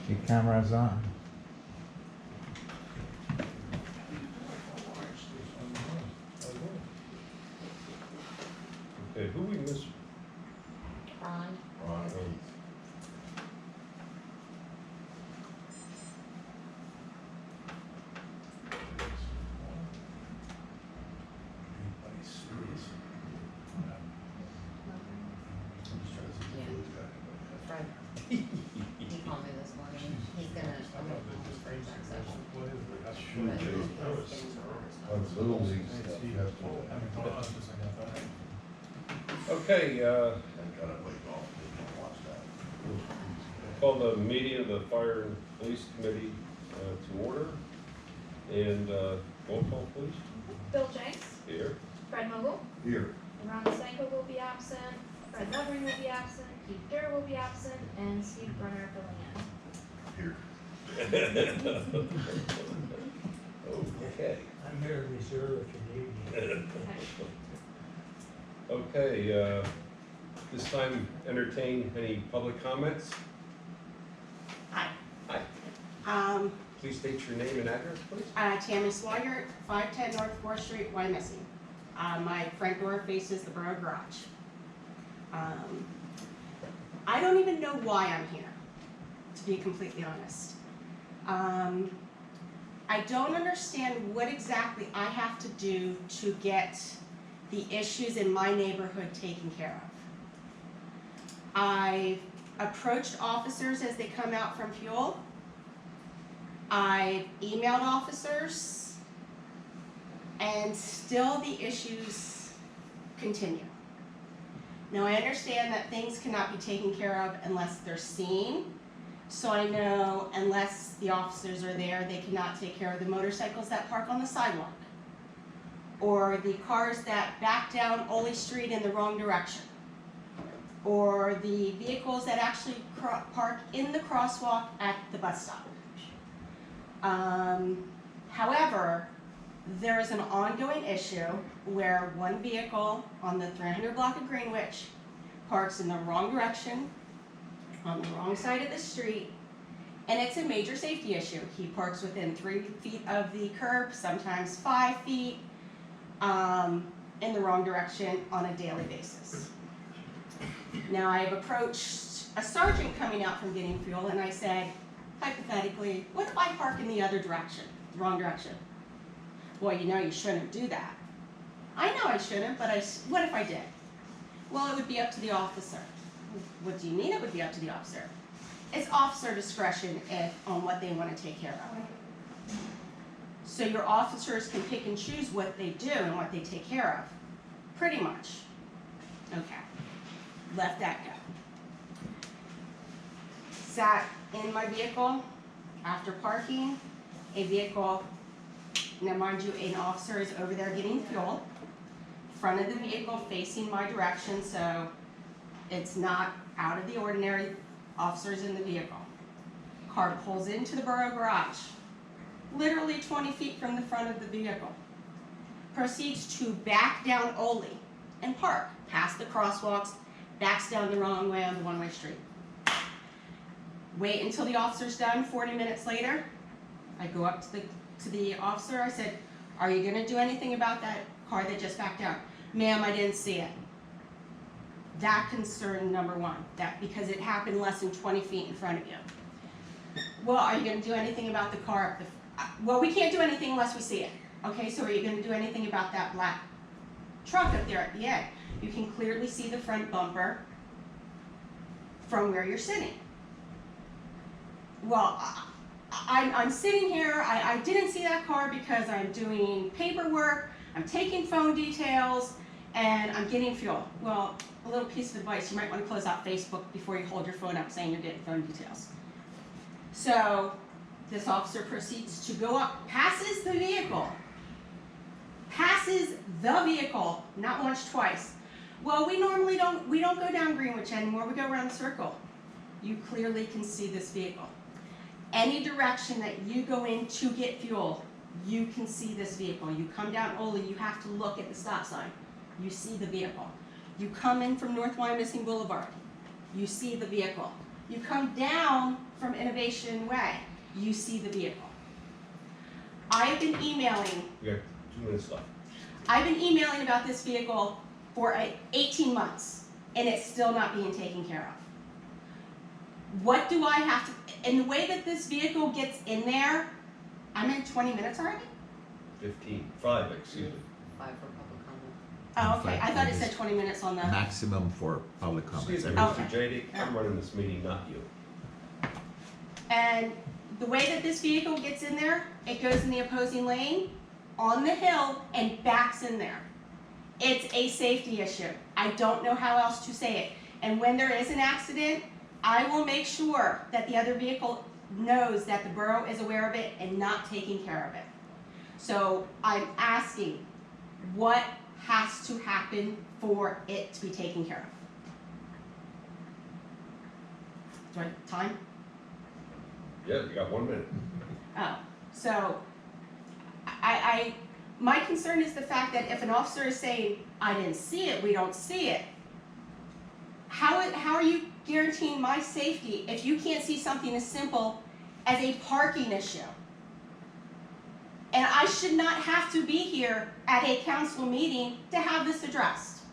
Your camera's on. Okay, who we missed? Ron. Ron. Fred. He called me this morning. He's gonna, I'm gonna call him for a check session. Okay, call the meeting of the Fire and Police Committee to order. And roll call, please. Bill Jenks, Here. Fred Mogul, Here. Ron Stanko will be absent, Fred Levering will be absent, Keith Durr will be absent, and Steve Brunner filling Here. Okay. I'm here to reserve if you need me. in. Okay, this time entertain any public comments. Hi. Hi. Please state your name and address, please. Tammy Swigert, 510 North 4th Street, Wyomissing. My front door faces the Bern Road garage. I don't even know why I'm here, to be completely honest. I don't understand what exactly I have to do to get the issues in my neighborhood taken care of. I approached officers as they come out from fuel. I emailed officers, and still the issues continue. Now I understand that things cannot be taken care of unless they're seen, so I know unless the officers are there, they cannot take care of the motorcycles that park on the sidewalk, or the cars that back down Ole Street in the wrong direction, or the vehicles that actually park in the crosswalk at the bus stop. However, there is an ongoing issue where one vehicle on the 300 block of Greenwich parks in the wrong direction, on the wrong side of the street, and it's a major safety issue. He parks within 3 feet of the curb, sometimes 5 feet, in the wrong direction on a daily basis. Now I have approached a sergeant coming out from getting fuel, and I said, hypothetically, what if I park in the other direction, the wrong direction? Well, you know you shouldn't do that. I know I shouldn't, but what if I did? Well, it would be up to the officer. What do you mean it would be up to the officer? It's officer discretion on what they want to take care of. So your officers can pick and choose what they do and what they take care of. Pretty much. Okay. Let that go. Sat in my vehicle after parking. A vehicle, now mind you, an officer is over there getting fuel. Front of the vehicle facing my direction, so it's not out of the ordinary. Officers in the vehicle. Car pulls into the borough garage, literally 20 feet from the front of the vehicle. Proceeds to back down Ole and park past the crosswalks, backs down the wrong way on the one-way street. Wait until the officer's done. 40 minutes later, I go up to the officer. I said, are you going to do anything about that car that just backed out? Ma'am, I didn't see it. That concern number one, that because it happened less than 20 feet in front of you. Well, are you going to do anything about the car? Well, we can't do anything unless we see it. Okay, so are you going to do anything about that black truck up there at the end? You can clearly see the front bumper from where you're sitting. Well, I'm sitting here, I didn't see that car because I'm doing paperwork, I'm taking phone details, and I'm getting fuel. Well, a little piece of advice, you might want to close out Facebook before you hold your phone up saying you're getting phone details. So this officer proceeds to go up, passes the vehicle, not once, twice. Well, we normally don't go down Greenwich anymore, we go around the circle. You clearly can see this vehicle. Any direction that you go in to get fuel, you can see this vehicle. You come down Ole, you have to look at the stop sign. You see the vehicle. You come in from North Wyomissing Boulevard, you see the vehicle. You come down from Innovation Way, you see the vehicle. I have been emailing, We got 2 minutes left. I've been emailing about this vehicle for 18 months, and it's still not being taken care of. What do I have to, and the way that this vehicle gets in there, I'm in 20 minutes already? 5, excuse me. 5 for public comment. Oh, okay, I thought it Five said 20 minutes on the, Maximum for public comments. Excuse me, Okay. Mr. J.D., I'm running this meeting, not you. and the way that this vehicle gets in there, it goes in the opposing lane, on the hill, and backs in there. It's a safety issue. I don't know how else to say it. And when there is an accident, I will make sure that the other vehicle knows that the borough is aware of it and not taking care of it. So I'm asking, what has to happen for it to be taken care of? Do I have time? Yeah, you got 1 minute. Oh, so my concern is the fact that if an officer is saying, I didn't see it, we don't see it, how are you guaranteeing my safety if you can't see something as simple as a parking issue? And I should not have to be here at a council meeting to have this addressed.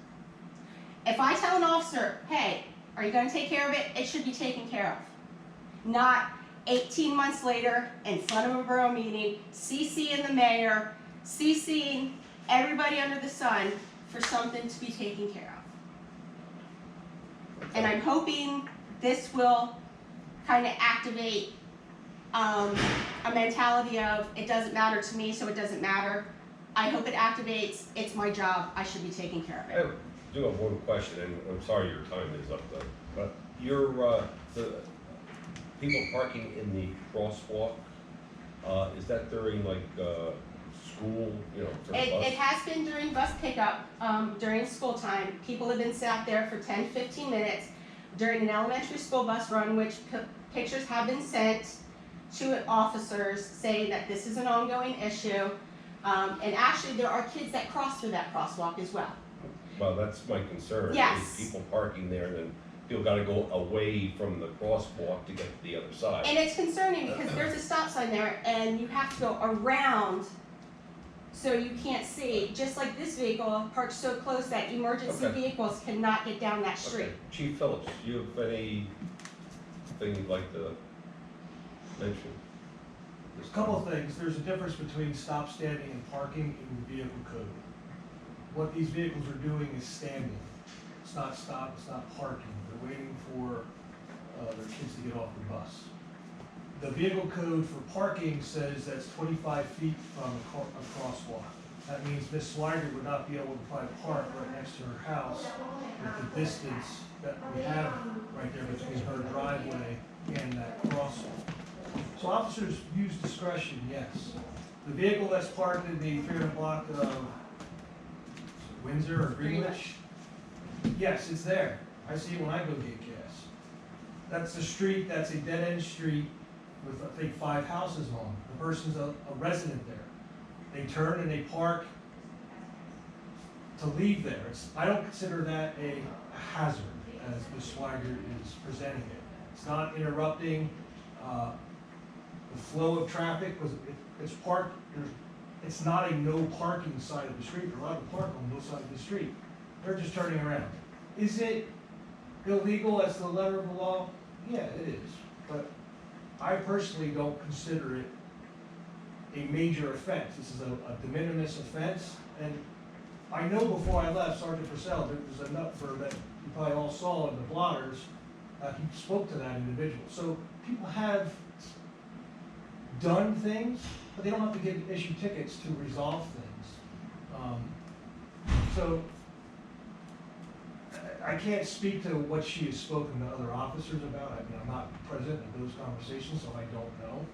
If I tell an officer, hey, are you gonna take care of it? It should be taken care of. Not 18 months later, in front of a borough meeting, CCing the mayor, CCing everybody under the sun for something to be taken care of. And I'm hoping this will kind of activate a mentality of, it doesn't matter to me, so it doesn't matter. I hope it activates, it's my job, I should be taking care of I it. do have one question, and I'm sorry your time is up though, but the people parking in the crosswalk, is that during like, school, you know, for the bus? It has been during bus pickup, during school time. People have been sat there for 10, 15 minutes during an elementary school bus run, which pictures have been sent to officers saying that this is an ongoing issue. And actually, there are kids that cross through that crosswalk as well. Well, that's my concern. Yes. Is people parking there, and then people gotta go away from the crosswalk to get to the other side. And it's concerning because there's a stop sign there and you have to go around so you can't see, just like this vehicle parked so close that emergency Okay. vehicles cannot get down that street. Okay. Chief Phillips, you have anything you'd like to mention? There's a couple of things. There's a difference between stop standing and parking in the vehicle code. What these vehicles are doing is standing. It's not stop, it's not parking. They're waiting for their kids to get off the bus. The vehicle code for parking says that's 25 feet from a crosswalk. That means Ms. Swiger would not be able to find a park right next to her house with the distance that we have right there between her driveway and that crosswalk. So officers use discretion, yes. The vehicle that's parked in the 300 block of Windsor or Greenwich, yes, it's there. I see it when I go get gas. That's a street, that's a dead-end street with, I think, 5 houses on. The person's a resident there. They turn and they park to leave there. I don't consider that a hazard, as Ms. Swiger is presenting it. It's not interrupting the flow of traffic, because it's parked, it's not a no parking side of the street. They're allowed to park on both sides of the street. They're just turning around. Is it illegal as the letter of the law? Yeah, it is. But I personally don't consider it a major offense. This is a de minimis offense. And I know before I left, Sergeant Purcell, there was a number that you probably all saw in the blotters. He spoke to that individual. So people have done things, but they don't have to issue tickets to resolve things. So I can't speak to what she has spoken to other officers about. I mean, I'm not present in those conversations, so I don't know.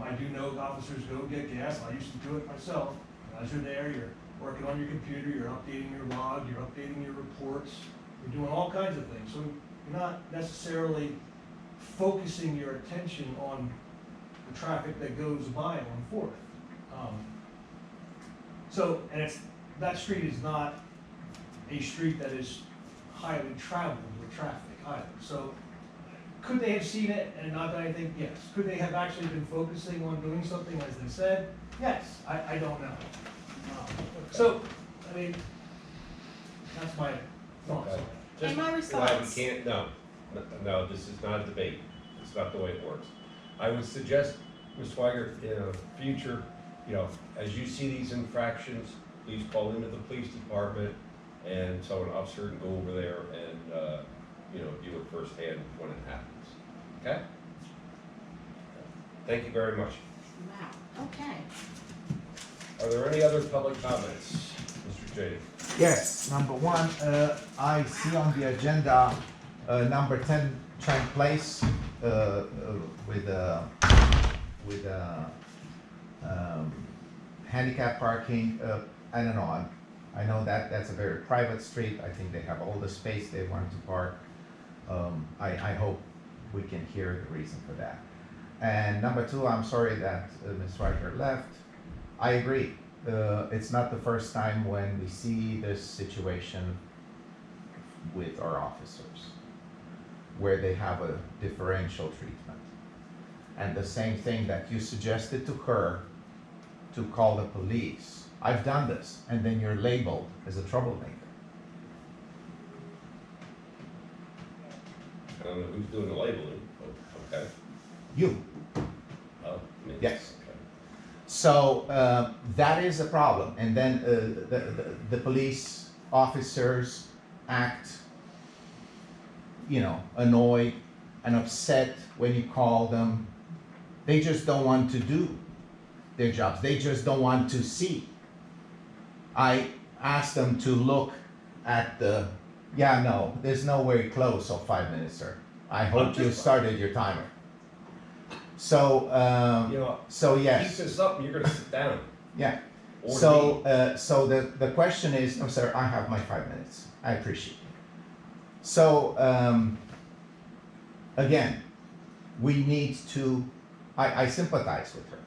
I do know officers go get gas. I used to do it myself. As you're there, you're working on your computer, you're updating your log, you're updating your reports, you're doing all kinds of things. So you're not necessarily focusing your attention on the traffic that goes by on 4th. And that street is not a street that is highly traveled with traffic either. So Could they have seen it and not done anything? Yes. Could they have actually been focusing on doing something as they said? Yes. I don't know. So, I mean, that's my thoughts on Okay. it. Just- And my well, response. we can't, no, this is not a debate. It's not the way it works. I would suggest, Ms. Swigert, in a future, as you see these infractions, please call into the police department and so an officer can go over there and, view it firsthand when it happens. Okay? Thank you very much. Wow, okay. Are there any other public comments, Mr. J? Yes, number one, I see on the agenda, number 10 Trent Place, with handicap parking. I don't know, I know that that's a very private street. I think they have all the space they want to park. I hope we can hear the reason for that. And number two, I'm sorry that Ms. Riker left. I agree. It's not the first time when we see this situation with our officers, where they have a differential treatment. And the same thing that you suggested to her, to call the police. I've done this, and then you're labeled as a troublemaker. I don't know who's doing the labeling, but okay. You. Oh, I mean, Yes. okay. So that is a problem, and then the police officers act, annoyed and upset when you call them. They just don't want to do their jobs. They just don't want to see. I asked them to look at there's nowhere close of 5 minutes, sir. I hope you started your timer. So, so yes. Keep this up and you're gonna sit down. Yeah. Or So the question is, oh, sir, I have my 5 minutes. I appreciate it. So, again, we need to, I sympathize with her.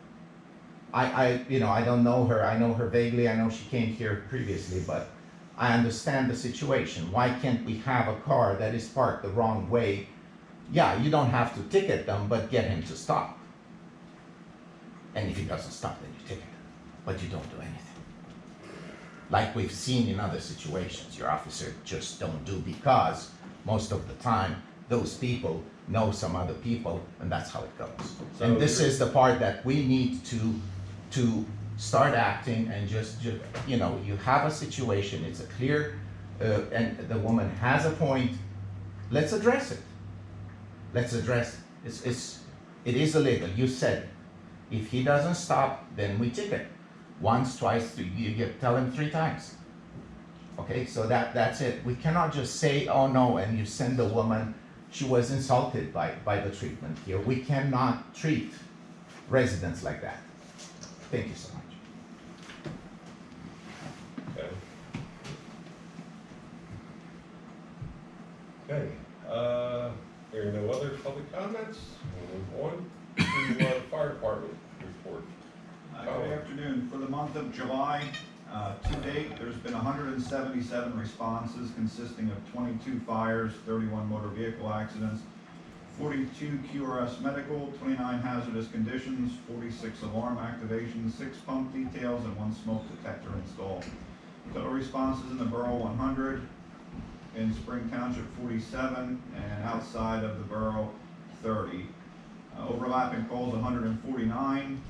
I don't know her. I know her vaguely. I know she came here previously, but I understand the situation. Why can't we have a car that is parked the wrong way? Yeah, you don't have to ticket them, but get him to stop. And if he doesn't stop, then you ticket him, but you don't do anything. Like we've seen in other situations, your officer just don't do, because most of the time, those people know some other people, and that's how it goes. So And this you're- is the part that we need to start acting, and just, you have a situation, it's a clear, and the woman has a point, let's address it. Let's address it. It is illegal, you said it. If he doesn't stop, then we ticket. Once, twice, three, you tell him 3 times. Okay, so that's it. We cannot just say, oh no, and you send the woman, she was insulted by the treatment here. We cannot treat residents like that. Thank you so much. Okay. Okay, there are no other public comments, we'll move on to fire department report. Good afternoon. For the month of July, to date, there's been 177 responses consisting of 22 fires, 31 motor vehicle accidents, 42 QRS medical, 29 hazardous conditions, 46 alarm activations, 6 pump details, and 1 smoke detector installed. Total responses in the borough 100, in Spring Township 47, and outside of the borough 30. Overlapping calls 149.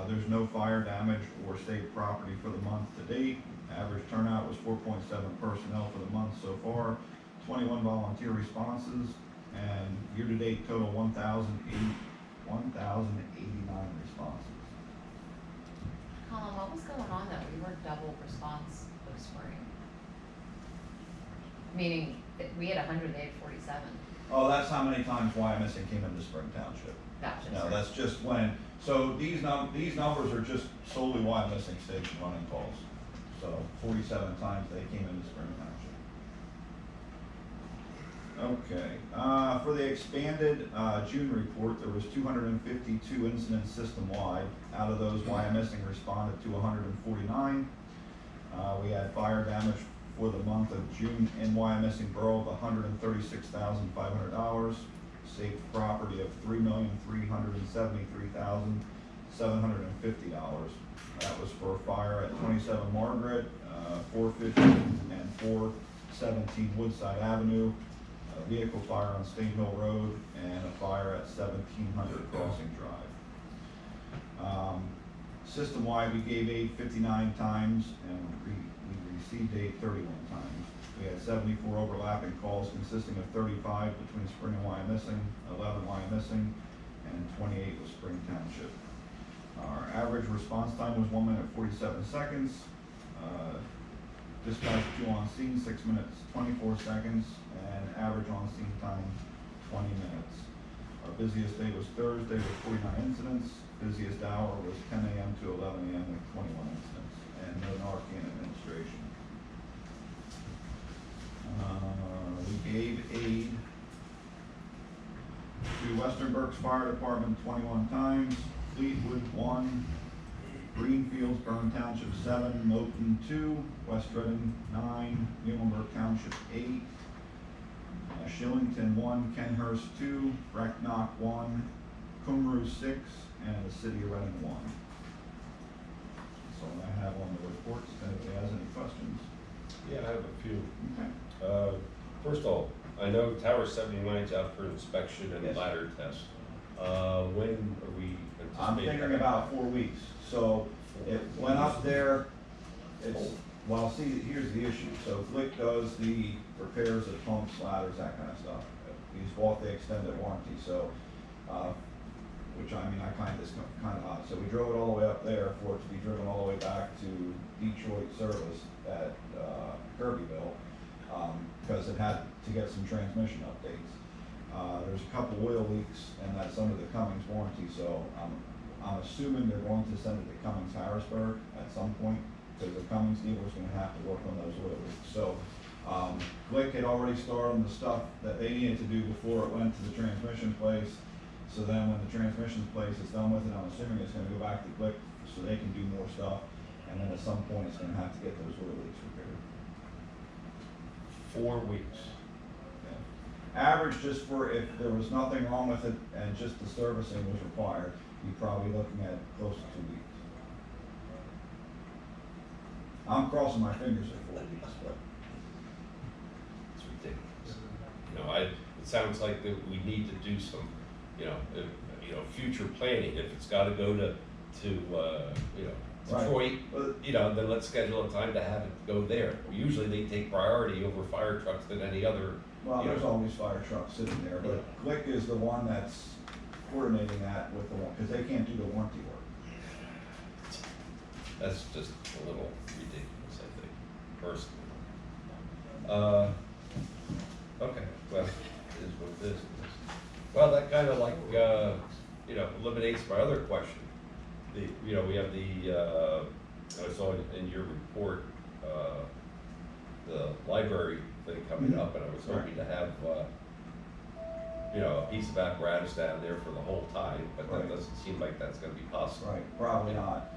There's no fire damage or state property for the month to date. Average turnout was 4.7 personnel for the month so far, 21 volunteer responses, and year-to-date total 1,089 responses. Colin, what was going on that we were double response of spring? Meaning, that we had 100, they had 47. Oh, that's how many times YMSing came into Spring Township. Gotcha. No, that's just when, so these numbers are just solely YMSing station running calls. So 47 times they came into Spring Township. Okay, for the expanded June report, there was 252 incidents system-wide. Out of those, YMSing responded to 149. We had fire damage for the month of June in YMSing Borough of $136,500. state property of $3,373,750. That was for a fire at 27 Margaret, 450 and 417 Woodside Avenue, a vehicle fire on State Hill Road, and a fire at 1700 Crossing Drive. System-wide, we gave aid 59 times, and we received aid 31 times. We had 74 overlapping calls consisting of 35 between Spring and Wyomissing, 11 Wyomissing, and 28 was Spring Township. Our average response time was 1 minute 47 seconds. Dispatch 2 on scene, 6 minutes 24 seconds, and average on scene time 20 minutes. Our busiest day was Thursday with 49 incidents. Busiest hour was 10 a.m. to 11 a.m. with 21 incidents, and no Narcan administration. We gave aid to Western Berks Fire Department 21 times, Fleetwood 1, Greenfields, Bern Township 7, Moulton 2, West Reading 9, Muhlenberg Township 8, Shillington 1, Kenhurst 2, Brecknock 1, Cumru 6, and the City of Reading 1. That's all I have on the reports. If anybody has any questions. Yeah, I have a few. Okay. First of all, I know Tower 79 is out for inspection and Yes. ladder test. When are we anticipating? I'm thinking about 4 weeks. So it went up there, well, see, here's the issue. So Glick does the repairs of pumps, ladders, that kind of stuff. He's bought the extended warranty, so, which I mean, I find this kind of odd. So we drove it all the way up there for it to be driven all the way back to Detroit service at Kirbyville, because it had to get some transmission updates. There's a couple oil leaks, and that's under the Cummins warranty, so I'm assuming they're going to send it to Cummins Harrisburg at some point, because the Cummins dealer's gonna have to work on those oil leaks. So, Glick had already started on the stuff that they needed to do before it went to the transmission place. So then when the transmission place is done with it, I'm assuming it's gonna go back to Glick so they can do more stuff. And then at some point, it's gonna have to get those oil leaks repaired. 4 weeks. Yeah. Average, just for if there was nothing wrong with it and just the servicing was required, you're probably looking at close to 2 weeks. I'm crossing my fingers at 4 weeks, but. It's ridiculous. You know, it sounds like that we need to do some, future planning. If it's gotta go to Detroit, then let's schedule a time to have it go there. Usually they take priority over fire trucks than any other. Well, there's always fire trucks sitting there, but Glick is the one that's coordinating that with the one, because they can't do the warranty work. That's just a little ridiculous, I think, personally. Okay, well, it is what it is. Well, that kind of like, eliminates my other question. We have the, I saw in your report, the library thing coming up, and I was hoping to have, a piece of apparatus down there for the whole time, but that doesn't seem like that's gonna be possible. Right, probably not,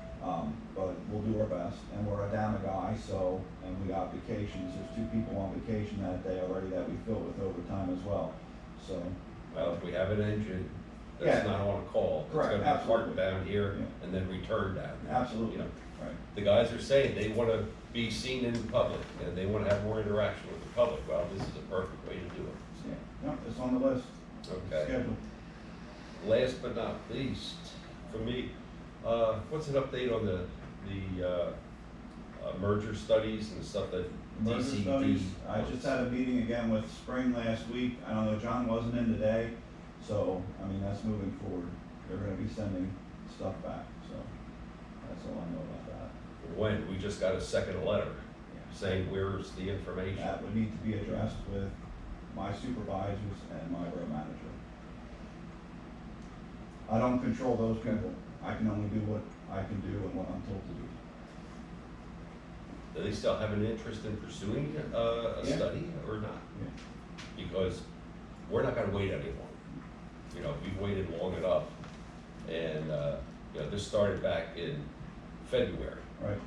but we'll do our best, and we're down a guy, so, and we got vacations, there's 2 people on vacation that day already that we filled with overtime as well, so. Well, if we have an engine that's not on call, it's Correct, gonna be absolutely. parked down here Yeah. and then returned down there. Absolutely, You know, right. the guys are saying they wanna be seen in public and they wanna have more interaction with the public. Well, this is a perfect way to do it. Yeah, no, it's on the list. Okay. Scheduled. Last but not least, for me, what's an update on the merger studies and stuff that Merger DCD? studies, I just had a meeting again with Spring last week. I don't know, John wasn't in today, so, I mean, that's moving forward. They're gonna be sending stuff back, so that's all I know about that. When? We just got a second letter saying where's the information? That would need to be addressed with my supervisors and my borough manager. I don't control those people. I can only do what I can do and what I'm told to do. Do they still have an interest in pursuing a Yeah. study or not? Yeah. Because we're not gonna wait any longer. We've waited long enough, and, this started back in February, Right,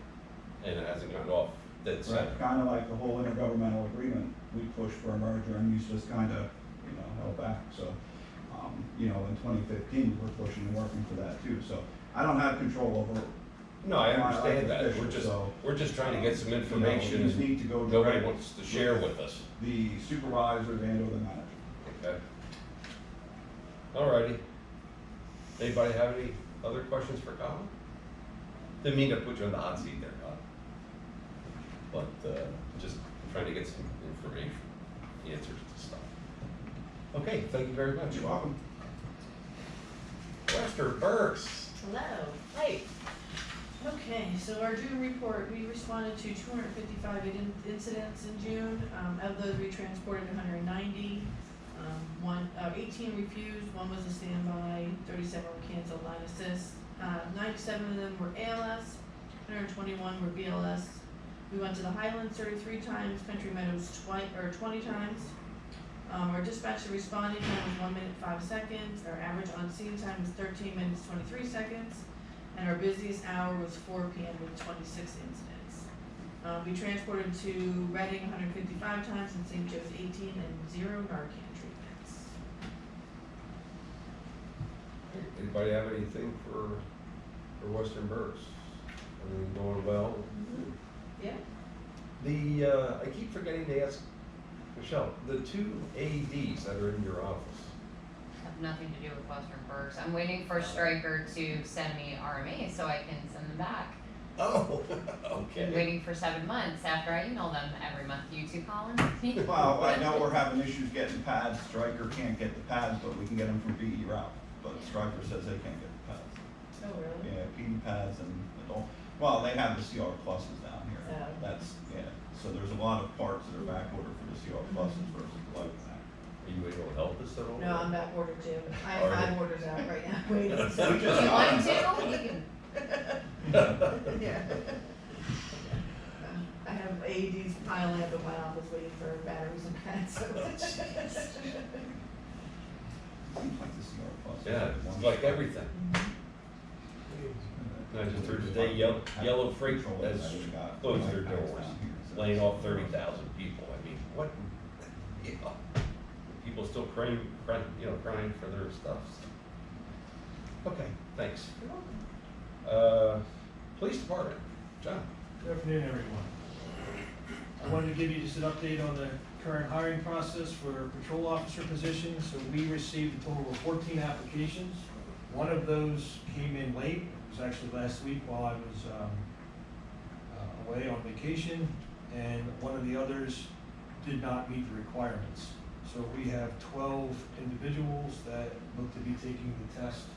and it hasn't gone off dead center. right, kinda like the whole intergovernmental agreement, we pushed for a merger and he's just kinda, held back, so. you know, in 2015, we're pushing and working for that too. So I don't have control over. No, I my understand that, elected officials, we're just trying to get some you know, information, we just and need to go nobody direct wants to share with us. the supervisors and or the manager. Okay. Alrighty. Anybody have any other questions for Colin? Didn't mean to put you on the hot seat there, Colin. But, just trying to get some information, answers to stuff. Okay, thank you very much. You're welcome. Lester Berks. Hello. Hi. Okay, so our June report, we responded to 255 incidents in June. Of those, we transported 190. 18 refused, 1 was a standby, 37 were canceled, line assist. 97 of them were ALS, 121 were BLS. We went to the Highlands 33 times, Country Meadows 20 times. Our dispatch to responding time was 1 minute 5 seconds. Our average on scene time was 13 minutes 23 seconds. And our busiest hour was 4 p.m. with 26 incidents. We transported to Reading 155 times and St. Joe's 18 and 0 Narcan treatments. Anybody have anything for Western Berks? Everything going well? Yeah. I keep forgetting to ask Michelle, the 2 AEDs that are in your office. Have nothing to do with Western Berks. I'm waiting for Stryker to send me RMA so I can send them back. Oh, Been okay. waiting for 7 months after I email them every month. You too, Colin? Well, I know we're having issues getting pads. Stryker can't get the pads, but we can get them from BE route. But Stryker says they can't get the pads. Oh, really? Yeah, PD pads and adult, well, they have the CR pluses down here. Oh. That's, yeah, so there's a lot of parts that are back ordered for the CR pluses versus the light pack. Are you able to help us at all? No, I'm back ordered too. I have Alright. 5 orders out right now waiting. So. We If just you got want them. to, you can. Yeah. I have AEDs piling up in my office waiting for batteries and pads. So. Seems like the CR plus. Yeah, it's like everything. Imagine through today, yellow freight has closed their doors, laying off 30,000 people. I mean, what? You know, people still crying for their stuff. Okay, thanks. Police department, John. Good afternoon, everyone. I wanted to give you just an update on the current hiring process for patrol officer positions. So we received a total of 14 applications. One of those came in late. It was actually last week while I was away on vacation, and one of the others did not meet the requirements. So we have 12 individuals that look to be taking the test.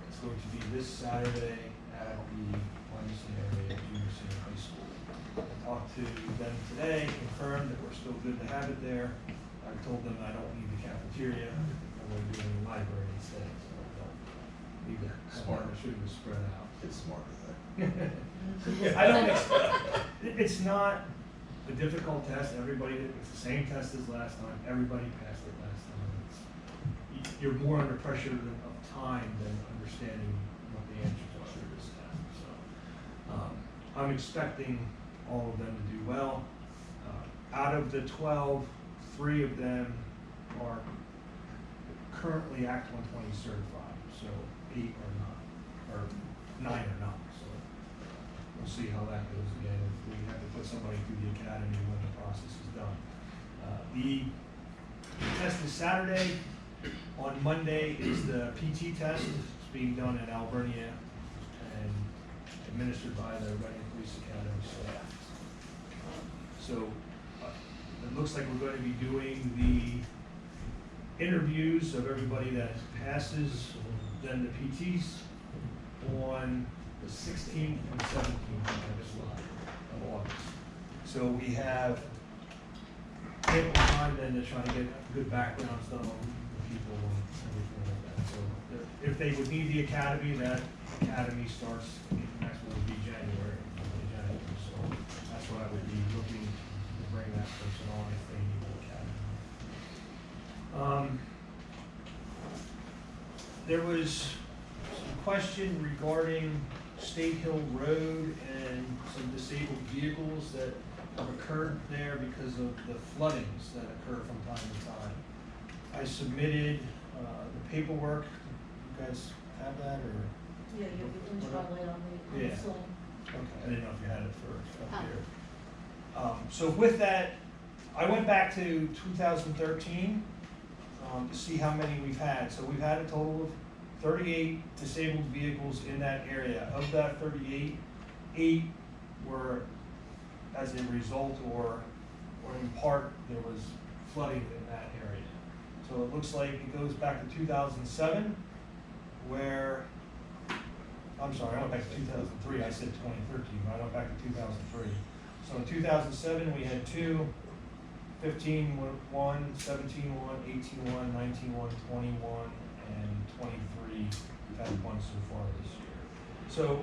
It's going to be this Saturday at the Wednesday area junior senior high school. I talked to them today, confirmed that we're still good to have it there. I told them I don't need the cafeteria, I'm going to do it in the library instead, so I don't need to have the sugar spread out. It's smarter I don't expect, it's not a difficult test, it's the same test as last time, everybody passed it last time. You're more under pressure of time than understanding what the answers are to this test, so. I'm expecting all of them to do well. Out of the 12, 3 of them are currently Act 120 certified, so 8 are not, or 9 are not, so we'll see how that goes again. If we have to put somebody through the academy when the process is done. The test is Saturday. On Monday is the PT test. It's being done in Albernia and administered by the Reading Police Academy staff. So it looks like we're going to be doing the interviews of everybody that passes, then the PTs on the 16th and 17th of August. So we have ample time then to try to get good backgrounds done on the people and everything like that. So if they would need the academy, that academy starts, next one would be January. So that's what I would be looking to bring that person on if they need the academy. There was some question regarding State Hill Road and some disabled vehicles that have occurred there because of the floodings that occur from time to time. I submitted the paperwork, you guys have that, or? Yeah, you have the inch by light on the Yeah. floor. Okay, I didn't know if you had it for up here. So with that, I went back to 2013 to see how many we've had. So we've had a total of 38 disabled vehicles in that area. Of that 38, 8 were as a result or in part, there was flooding in that area. So it looks like it goes back to 2007, where, I'm sorry, I went back to 2003, I said 2013, but I went back to 2003. So in 2007, we had 2, 15, 1, 17, 1, 18, 1, 19, 1, 21, and 23. We've had 1 so far this year. So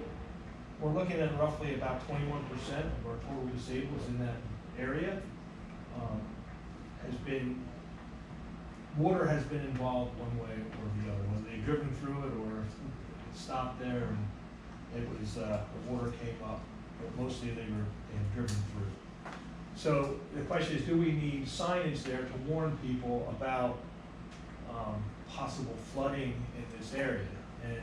we're looking at roughly about 21% of our total disabled in that area. Water has been involved one way or the other, whether they've driven through it or it stopped there and it was, the water came up, but mostly they had driven through. So the question is, do we need signage there to warn people about possible flooding in this area? And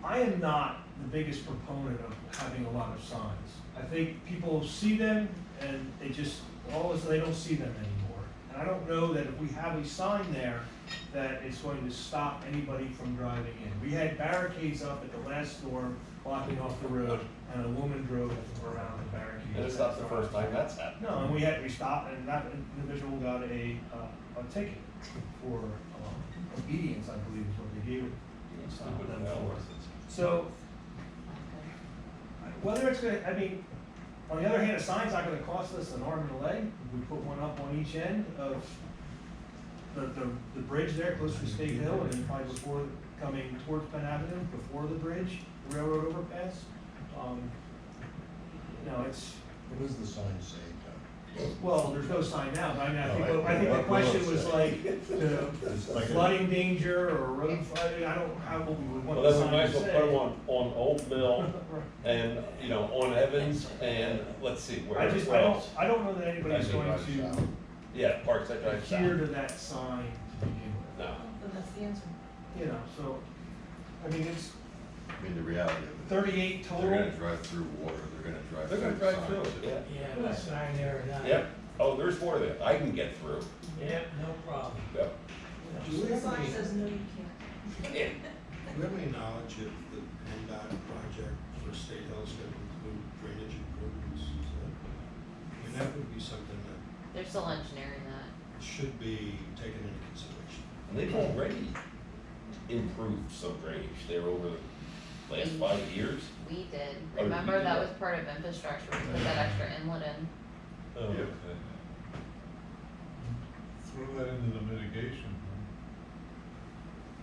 I am not the biggest proponent of having a lot of signs. I think people see them and they just, all of a sudden they don't see them anymore. And I don't know that if we have a sign there, that it's going to stop anybody from driving in. We had barricades up at the last storm blocking off the road, and a woman drove around the barricades. And it's not the first time that's happened. No, and we stopped, and that individual got a ticket for obedience, I believe is what they gave it. So, whether it's gonna, I mean, on the other hand, a sign's not gonna cost us an arm and a leg. We put one up on each end of the bridge there, close to State Hill, and then probably before coming towards Penn Avenue, before the bridge, the railroad overpass. You know, it's, What does the sign say, Doug? well, there's no sign now, but I mean, No, I think the what will it question was say? like, It's like a- flooding danger or road flooding, I don't, how would we want Well, the then we sign might to as well say. put them on Old Mill and, you know, on Evans and, let's see, where I else? don't know that anybody's As it going drives to south. Yeah, Parks that drive adhere south. to that sign to begin with. No. Then that's the answer. You know, so, I mean, it's I mean, the reality of it. 38 They're total. gonna drive through water, they're gonna drive They're through. gonna drive signs. through it, yeah. Yeah, that sign there or not. Yep. Oh, there's more there. I can get through. Yep, no problem. Yep. Do we The have sign any, says no, you can't. Yeah. do we have any knowledge if the PennDOT project for State Hill is gonna include drainage improvements? I mean, that would be something that They're still engineering that. should be taken into consideration. And they've already improved some drainage there over the last 5 years. We did. Oh, you Remember, did that that? was part of infrastructure. We put that extra inlet in. Oh, Yeah. okay. Throw that into the mitigation.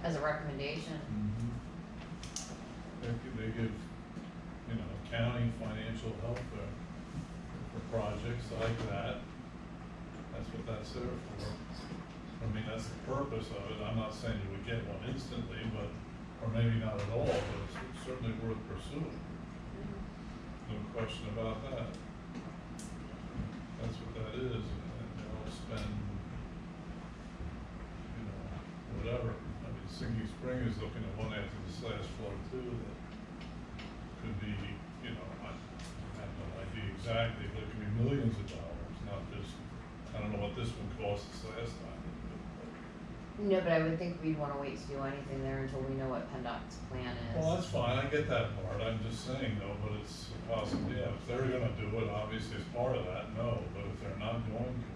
As a recommendation. They give, you know, county financial help for projects like that. That's what that's there for. I mean, that's the purpose of it. I'm not saying you would get one instantly, but, or maybe not at all, but it's certainly worth pursuing. No question about that. That's what that is, and they'll spend, you know, whatever. I mean, Singing Spring is looking at one after this last flood too, that could be, you know, I have no idea exactly, but it could be millions of dollars, not just, I don't know what this one cost us last time. No, but I would think we'd wanna wait to do anything there until we know what PennDOT's plan is. Well, that's fine, I get that part, I'm just saying though, but it's possible, yeah, if they're gonna do it, obviously as part of that, no, but if they're not going to,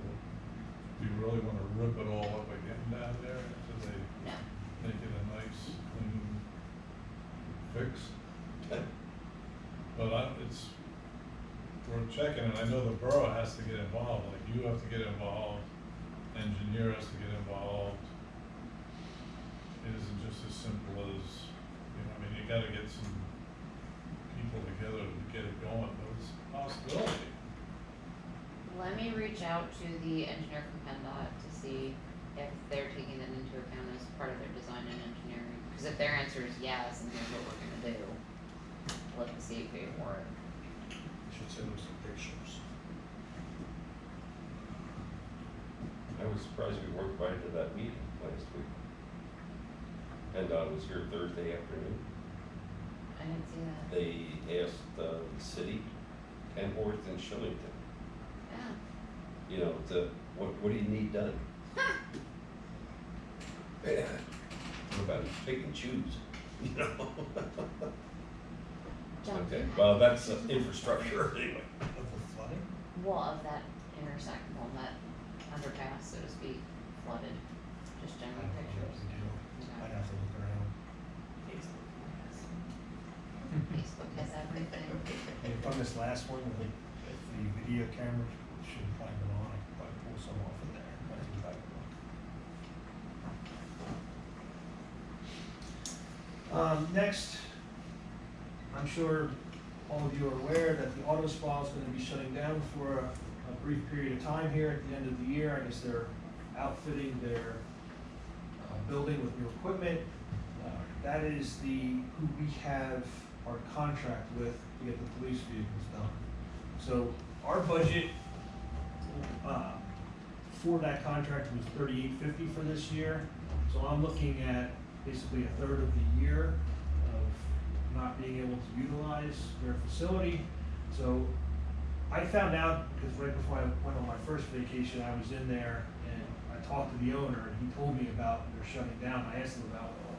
do you really wanna rip it all up again down there, after they No. make it a nice, clean fix? But it's, we're checking, and I know the borough has to get involved, like you have to get involved, engineer has to get involved. It isn't just as simple as, you know, I mean, you gotta get some people together to get it going, but it's a possibility. Let me reach out to the engineer from PennDOT to see if they're taking that into account as part of their design and engineering. Because if their answer is yes, and here's what we're gonna do, let the state pay for it. You should send them some pictures. I I was surprised we weren't invited to that meeting last week. And I was here Thursday afternoon. I didn't see that. They asked the city, Kenworth and Shillington, Yeah. you know, what do you need done? Yeah. What about pick and choose, you know? John, Okay, you well, that's infrastructure anyway. Of the flooding? Well, of that intersection, well, that underpass, so to speak, flooded, just general pictures. I'd have to look around. Facebook has everything. And from this last one, if the video camera should have probably been on, I could probably pull some off of there. I can go back and look. Next, I'm sure all of you are aware that the auto spa is gonna be shutting down for a brief period of time here at the end of the year. I guess they're outfitting their building with new equipment. That is who we have our contract with to get the police vehicles done. So our budget for that contract was $38.50 for this year. So I'm looking at basically a third of the year of not being able to utilize their facility. So I found out, because right before I went on my first vacation, I was in there and I talked to the owner and he told me about their shutting down. I asked him about, well,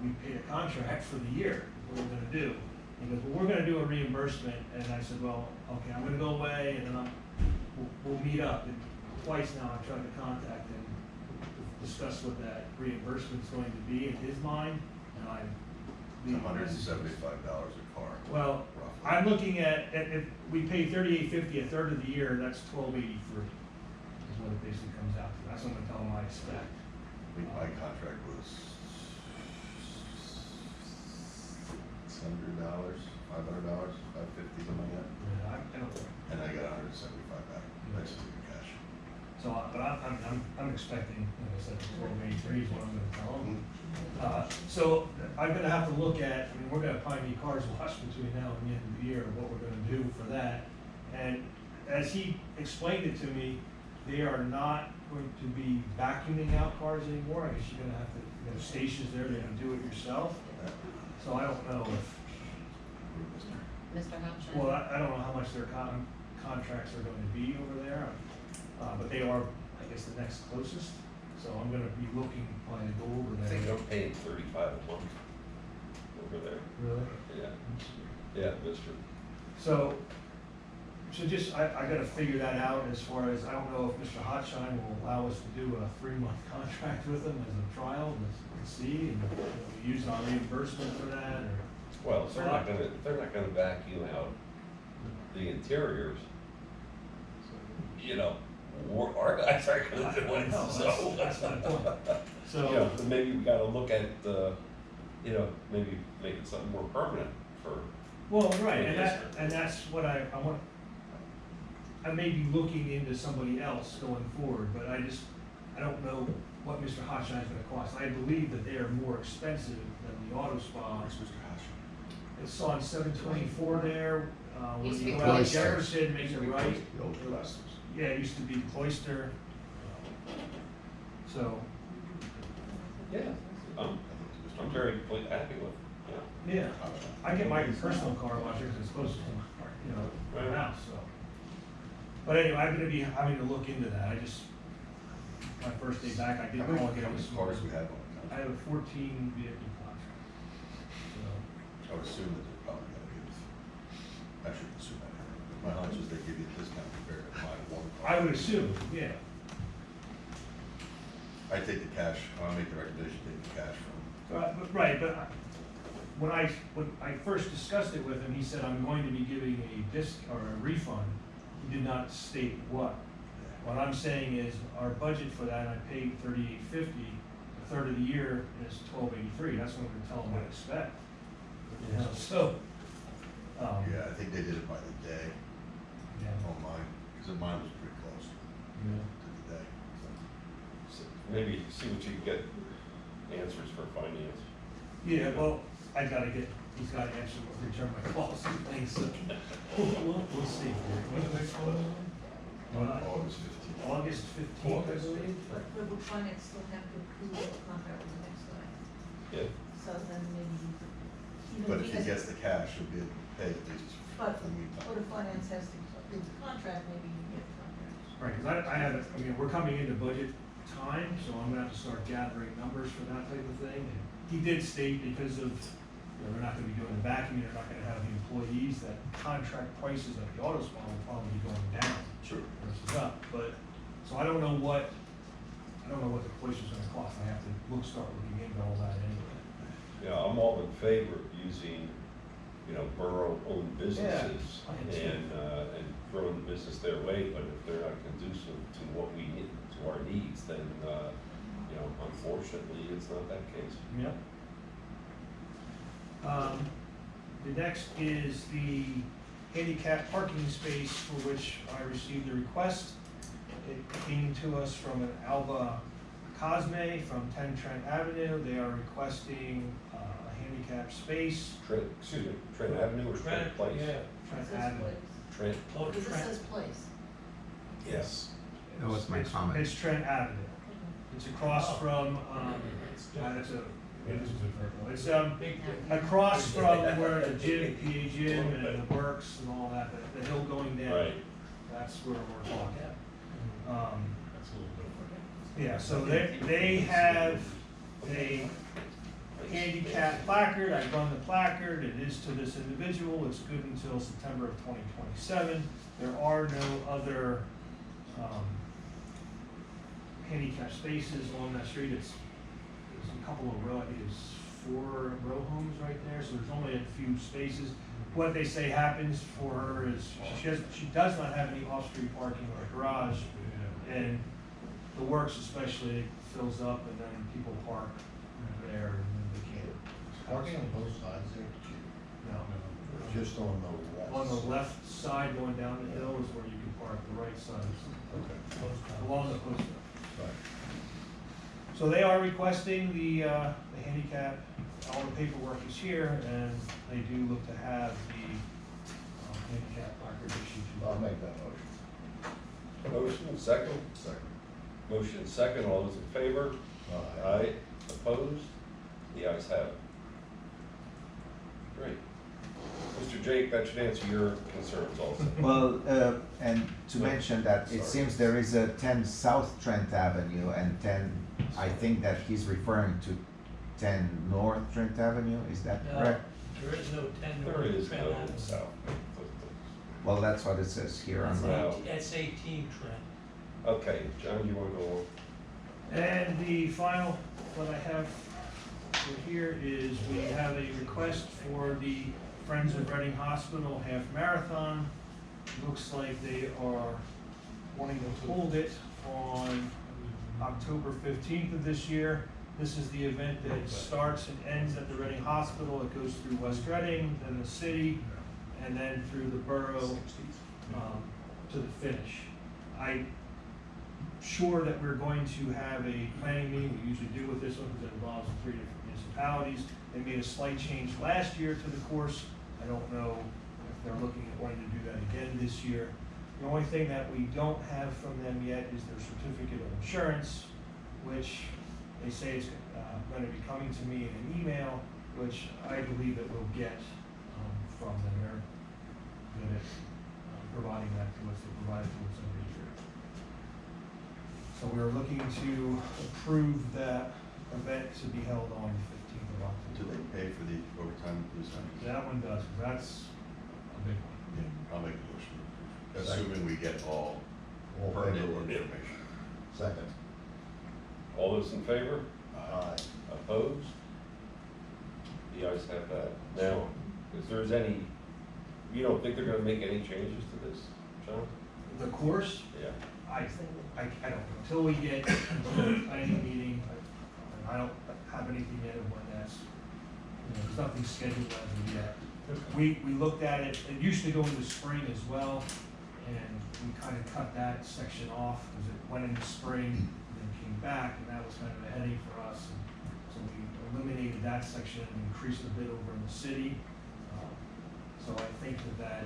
we paid a contract for the year, what we're gonna do. He goes, well, we're gonna do a reimbursement. And I said, well, okay, I'm gonna go away and then we'll meet up. And twice now I've tried to contact him to discuss what that reimbursement's going to be in his mind. And $175 a car. well, roughly. I'm looking at if we pay $38.50 a third of the year, that's $12.83 is what it basically comes out to. That's what I'm gonna tell him I expect. I think my contract was $600, $500, $550, something like that. Yeah, I don't. And I got $175 back, basically in cash. So, but I'm expecting, like I said, $12.83 is what I'm gonna tell him. So I'm gonna have to look at, I mean, we're gonna probably need cars washed between now and the end of the year, what we're gonna do for that. And as he explained it to me, they are not going to be vacuuming out cars anymore. I guess you're gonna have to, you know, stations there, they can do it yourself. So I don't know if, Mr. Hutchin? well, I don't know how much their contracts are going to be over there, but they are, I guess, the next closest. So I'm gonna be looking, probably to go over I there. think they're paying $35 a month over there. Really? Yeah, Mr. So just, I gotta figure that out as far as, I don't know if Mr. Hotshine will allow us to do a 3-month contract with them as a trial to see, and you know, use our reimbursement for that, or. Well, they're not gonna vacuum out the interiors. You know, our guys aren't gonna do it, No, so. that's my point. You know, So, maybe we gotta look at, you know, maybe make it something more permanent for, well, right, and that's what I want. I may be looking into somebody else going forward, but I don't know what Mr. Hotshine's gonna cost. I believe that they are more expensive than the auto spa. Where's Mr. Hash? It's on 724 there, when Used to you be go out Cloister. Jefferson, make it right. The old Cloisters. Yeah, it used to be Cloister. So, yeah, I'm very happy with, yeah, I get my personal car wash because it's close to my, you know, my Right. house, so. But anyway, I'm gonna be having to look into that. My first day back, I did How call many and get how many this. cars we have on I the have contract? a 14 vehicle contract. So, I would assume that they're probably gonna give, I shouldn't assume that, but my hunch is they give you a discount compared to my one car. I would assume, yeah. I take the cash, I'll make the recommendation, take the cash from. Right, but when I first discussed it with him, he said, I'm going to be giving a or a refund. He did not state what. What I'm saying is, our budget for that, I paid $38.50, a third of the year is $12.83, that's what I'm gonna tell him what to expect. You know, so, Yeah, I think they did it by the day yeah. on mine, because mine was pretty close Yeah. to the day. so maybe see what you can get answers for finance. Yeah, well, he's gotta answer, return my calls and things, so we'll see. August 15th. August 15th, I believe. But we will finance still have to approve the contract with the next guy, Yeah, so then maybe. even But if he has- gets the cash, he'll be able to pay at least But, for the meantime. or the finance has to approve the contract, maybe you get the contract. Right, because I haven't, I mean, we're coming into budget time, so I'm gonna have to start gathering numbers for that type of thing. And he did state because of, they're not gonna be doing the vacuuming, they're not gonna have the employees, that contract prices at the auto spa will probably be going down Sure. versus up. But, so I don't know what the place is gonna cost. I have to start looking into all that anyway. yeah, I'm all in favor of using, you know, borough-owned businesses I understand. and throwing the business their way, but if they're not conducive to what we need, to our needs, then, you know, unfortunately, it's not that case. Yep. The next is the handicap parking space for which I received a request. It came to us from an Alba Cosme from 10 Trent Avenue. They are requesting a handicap space. Trent, excuse me, Trent Avenue or Trent Place? Yeah. Trent It says Avenue. place. Trent, Oh, Because it Trent. says place. yes. That was my It's- comment. It's Trent Avenue. It's across from, It's it's a, it's big across from where the gym, PA gym and the Berks and all that, the hill going down. Right. That's where we're talking. That's a little different. Yeah, so they have a handicap placard. I run the placard. It is to this individual. It's good until September of 2027. There are no other, handicap spaces on that street. There's a couple of row, I think it's 4 row homes right there, so there's only a few spaces. What they say happens for her is she does not have any off-street parking or garage, and the Works especially fills up, and then people park there, and then they can't. Parking on both sides there? No. Just on the west? On the left side going down the hill is where you can park, the right side is Okay. along the post. Right. So they are requesting the handicap, all the paperwork is here, and they do look to have the handicap placard issued to them. I'll make that motion. Motion, second? Second. Motion, second, all those in favor? Aye. Opposed? The ayes have it. Great. Mr. Jake, that should answer your concerns also. Well, and to No. mention that it Sorry. seems there is a 10 South Trent Avenue and 10, I think that he's referring to 10 North Trent Avenue, is that No, correct? there is no 10 There North is Trent no Avenue. south. Well, that's what it says here on That's the, That's 18 Trent. Okay, John, you wanna go on? And the final, what I have for here is we have a request for the Friends of Reading Hospital Half Marathon. Looks like they are wanting to hold it on October 15th of this year. This is the event that starts and ends at the Reading Hospital. It goes through West Reading, then the city, and then through the borough to the finish. I'm sure that we're going to have a planning meeting. We usually do with this one because it involves 3 different municipalities. They made a slight change last year to the course. I don't know if they're looking at wanting to do that again this year. The only thing that we don't have from them yet is their certificate of insurance, which they say is going to be coming to me in an email, which I believe that we'll get from them. They're good at providing that to us. They provide it to us every year. So we're looking to approve that event to be held on the 15th of October. Do they pay for the overtime police hours? That one does, 'cause that's a big one. Yeah, I'll make a motion. Assuming we get all pertinent information. Second. All those in favor? Aye. Opposed? The ayes have that. Now, if there's any, you don't think they're gonna make any changes to this, John? The course, Yeah. I don't know, until we get to the planning meeting, I don't have anything yet of when that's, there's nothing scheduled as of yet. We looked at it, it used to go in the spring as well, and we kind of cut that section off, because it went in the spring, and then came back, and that was kind of a headache for us. And so we eliminated that section and increased the bid over in the city. So I think that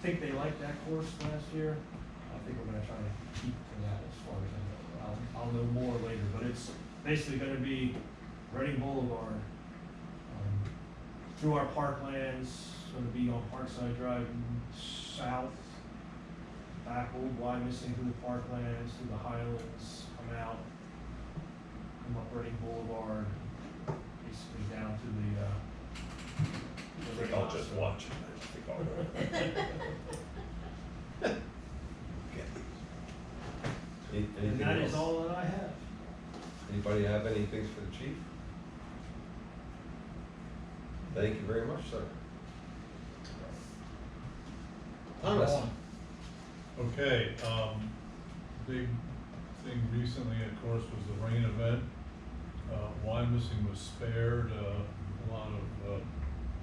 they liked that course last year. I think we're gonna try to keep to that as far as I know. I'll know more later, but it's basically gonna be Reading Boulevard, through our parklands, gonna be on Parkside Drive south, back Old Wyomissing through the parklands, through the Highlands, come out, come up Reading Boulevard, basically down to I think I'll just watch it. I think I'll. And Anything that is else? all that I have. Anybody have any things for the chief? Thank you very much, sir. Thomas? Okay, big thing recently, of course, was the rain event. Wyomissing was spared, a lot of,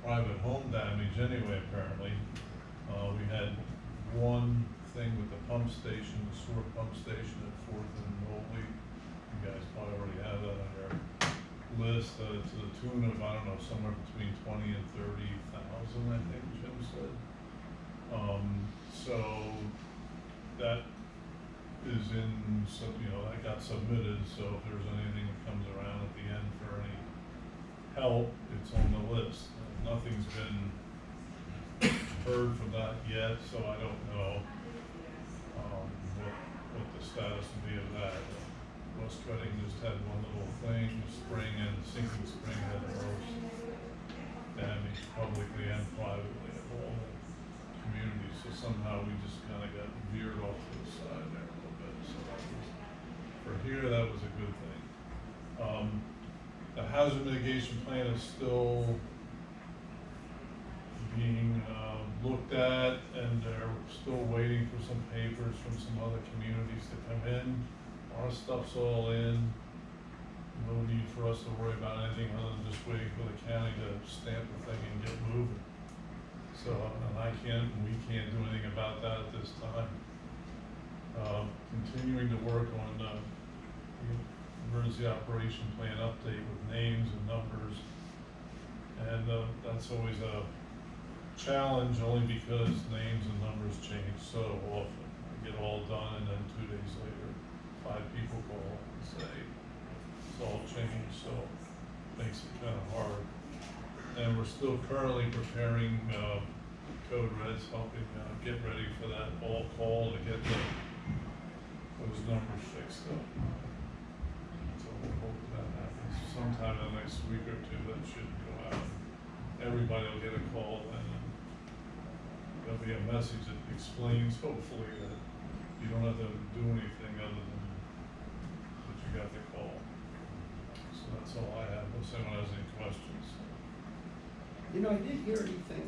private home damage anyway, apparently. We had one thing with the pump station, the sewer pump station at Fourth and Mobley. You guys probably already have that on your list, to the tune of, I don't know, somewhere between 20 and 30,000, I think Jim said. So that is in, so, that got submitted, so if there's anything that comes around at the end for any help, it's on the list. Nothing's been heard from that yet, so I don't know, what the status will be of that. West Cutting just had one little thing, spring and sinking spring had the most damage publicly and privately of all the communities, so somehow we just kinda got veered off to the side there a little bit, so that was, for here, that was a good thing. The hazard mitigation plan is still being, looked at, and they're still waiting for some papers from some other communities to come in. Our stuff's all in, no need for us to worry about anything other than just waiting for the county to stamp the thing and get moving. So, and we can't do anything about that at this time. Continuing to work on, the emergency operation plan update with names and numbers. And, that's always a challenge, only because names and numbers change so often. I get all done, and then 2 days later, 5 people call and say it's all changed, so it makes it kind of hard. And we're still currently preparing, Code Red's helping, get ready for that all call to get those numbers fixed up. So we'll hope that happens sometime in the next week or two. That should go out. Everybody will get a call, and there'll be a message that explains, hopefully, that you don't have to do anything other than that you got the call. So that's all I have, unless anyone has any questions. I did hear anything,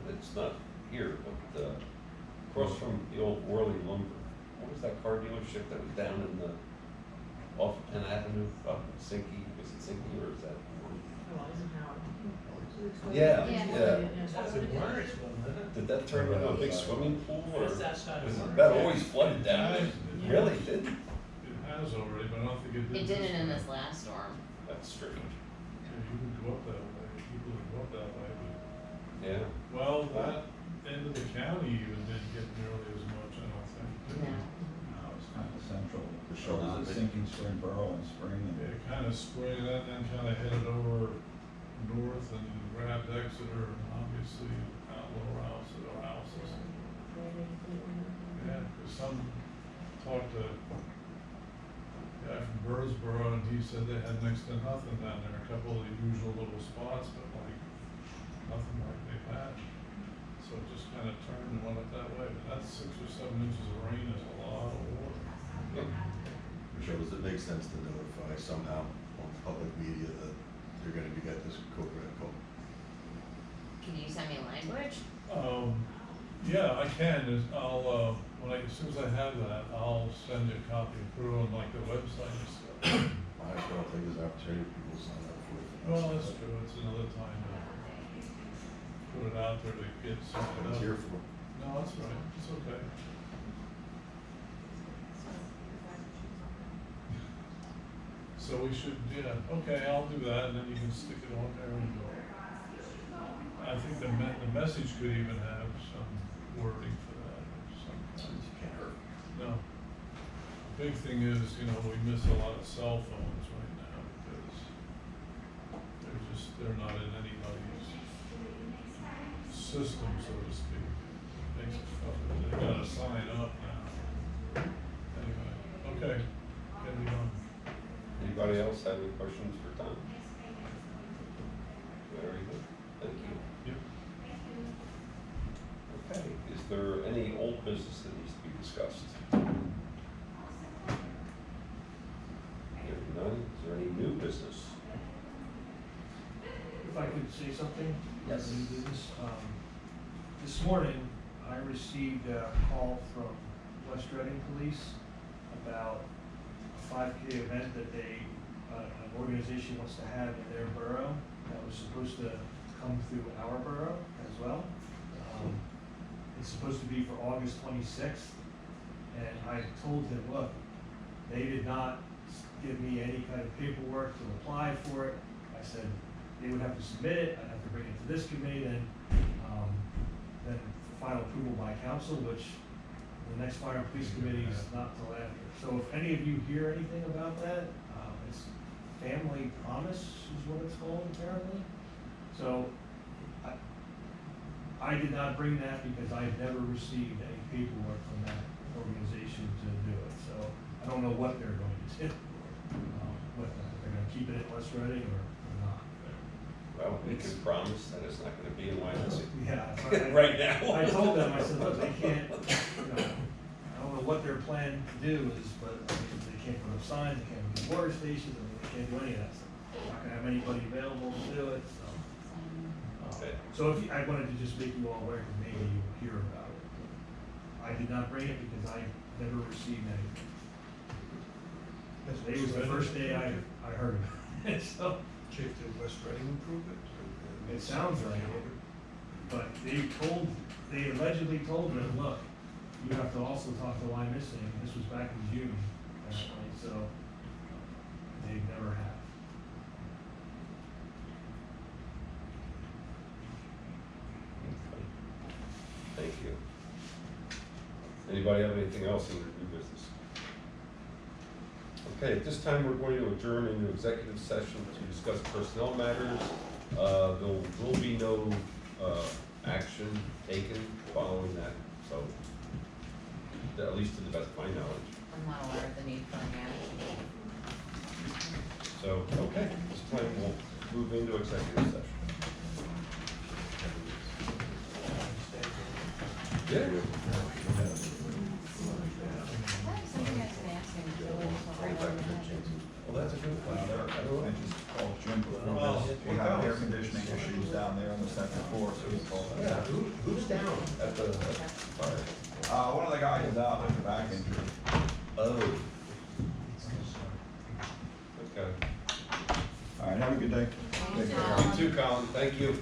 it's not here, but, across from the old Worley Lumber, what was that car dealership that was down in the, off of Penn Avenue, up in Sinky, is it Sinky, or is that? Yeah, That's in Warrensville, isn't it? Did that turn into a big swimming pool, or Yes, that's not. was it, that always flooded down there? Yeah. Really, did? It has already, but I don't think it did. It didn't in this last storm. That's strange. Yeah, you can go up that way, people would go up that way, but, Yeah. well, that end of the county even didn't get nearly as much, I don't think. did it? No. No, it's kind of central, the shoulders of Sinking Spring, Borough and Spring. Yeah, it kind of sprayed that, and then kind of headed over north and grabbed Exeter, and obviously out Lower House at our houses. Yeah, because some talked to a guy from Birdsboro, and he said they had next to nothing down there, a couple of the usual little spots, but like, nothing like they've had. So it just kind of turned and went up that way, but that's 6 or 7 inches of rain is a lot of water. Michelle, does it make sense to notify somehow on public media that you're gonna be getting this code red call? Can you send me language? Yeah, I can, I'll, as soon as I have that, I'll send you a copy and put it on like the website and stuff. Might as well take this opportunity, people sign up for it. Well, that's true, it's another time to put it out there to get That's something what it's up. here for. No, that's right, it's okay. So we should, yeah, okay, I'll do that, and then you can stick it on there and go. I think the message could even have some wording for that or some kind. Since you can't hurt. No. Big thing is, we miss a lot of cell phones right now because they're not in anybody's system, so to speak. Makes it tough. They gotta sign up now. Anyway, okay, getting on. Anybody else have any questions for Tom? Very good, thank you. Yep. Okay, is there any old business that needs to be discussed? Hearing none, is there any new business? If I could say something? Yes. New business. This morning, I received a call from West Reading Police about a 5K event that an organization wants to have in their borough that was supposed to come through our borough as well. It's supposed to be for August 26th, and I told him, look, they did not give me any kind of paperwork to apply for it. I said they would have to submit it, I'd have to bring it to this committee, then final approval by council, which the next fire and police committee is not till after. So if any of you hear anything about that, it's family promise is what it's called apparently. So I did not bring that because I never received any paperwork from that organization to do it. So I don't know what they're going to do with that. If they're going to keep it in West Reading or not. Well, we can promise that it's not gonna be in Wyoming. Yeah. Right now. I told them, I said, look, they can't, I don't know what their plan to do is, but they can't put up signs, they can't do water stations, they can't do any of that stuff. They're not gonna have anybody available to do it, so. Okay. So I wanted to just make you all aware, because maybe you will hear about it. I did not bring it because I never received anything. Today was the first day I heard about it, so. Chief, did West Reading improve it? It sounds like it, but they allegedly told them, look, you have to also talk to Line Missing, and this was back in June, apparently, so they never have. Thank you. Anybody have anything else in their new business? Okay, at this time, we're going to adjourn into executive session to discuss personnel matters. There will be no action taken following that, so at least to the best of my knowledge. I'm not aware of the need for an action. So, okay, this time we'll move into executive session. Yeah. Well, that's a good one. I just called Jim before this. We have air conditioning issues down there on the second floor, so he called. Yeah, who's down at the fire? One of the guys is out with a back injury. Oh. Okay. All right, have a good day. You too, Colin, thank you.